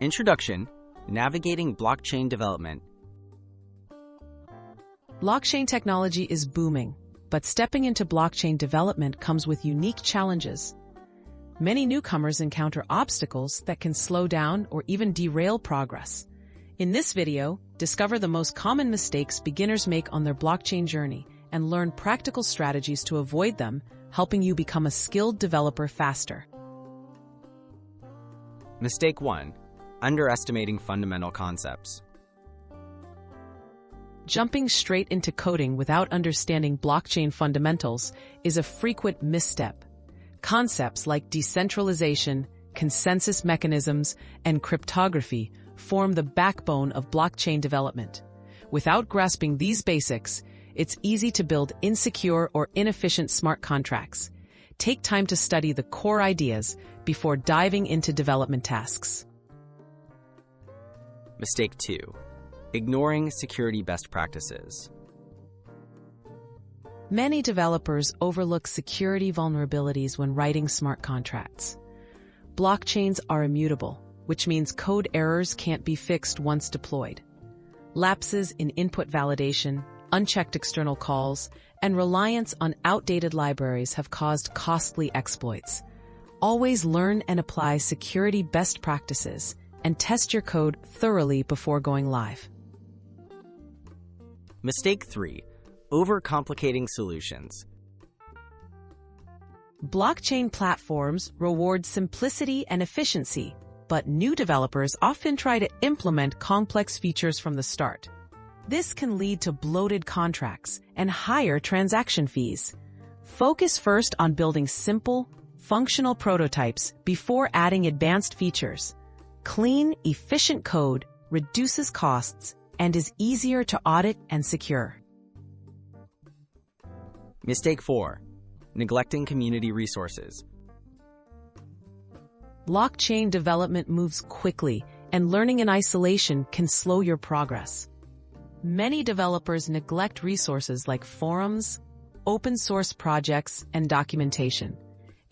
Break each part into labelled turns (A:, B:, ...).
A: Introduction: Navigating Blockchain Development.
B: Blockchain technology is booming, but stepping into blockchain development comes with unique challenges. Many newcomers encounter obstacles that can slow down or even derail progress. In this video, discover the most common mistakes beginners make on their blockchain journey and learn practical strategies to avoid them, helping you become a skilled developer faster.
A: Mistake 1: Underestimating fundamental concepts.
B: Jumping straight into coding without understanding blockchain fundamentals is a frequent misstep. Concepts like decentralization, consensus mechanisms, and cryptography form the backbone of blockchain development. Without grasping these basics, it's easy to build insecure or inefficient smart contracts. Take time to study the core ideas before diving into development tasks.
A: Mistake 2: Ignoring security best practices.
B: Many developers overlook security vulnerabilities when writing smart contracts. Blockchains are immutable, which means code errors can't be fixed once deployed. Lapses in input validation, unchecked external calls, and reliance on outdated libraries have caused costly exploits. Always learn and apply security best practices and test your code thoroughly before going live.
A: Mistake 3: Overcomplicating solutions.
B: Blockchain platforms reward simplicity and efficiency, but new developers often try to implement complex features from the start. This can lead to bloated contracts and higher transaction fees. Focus first on building simple, functional prototypes before adding advanced features. Clean, efficient code reduces costs and is easier to audit and secure.
A: Mistake 4: Neglecting community resources.
B: Blockchain development moves quickly, and learning in isolation can slow your progress. Many developers neglect resources like forums, open-source projects, and documentation.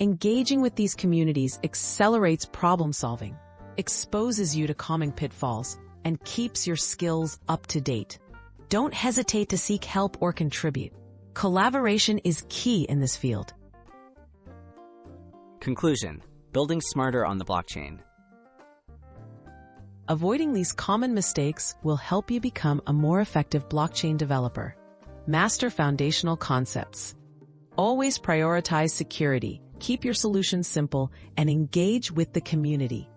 B: Engaging with these communities accelerates problem-solving, exposes you to common pitfalls, and keeps your skills up to date. Don't hesitate to seek help or contribute. Collaboration is key in this field.
A: Conclusion: Building smarter on the blockchain.
B: Avoiding these common mistakes will help you become a more effective blockchain developer. Master foundational concepts. Always prioritize security, keep your solutions simple, and engage with the community.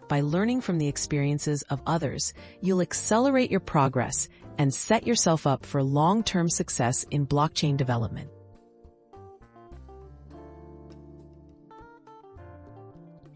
B: By learning from the experiences of others, you'll accelerate your progress and set yourself up for long-term success in blockchain development.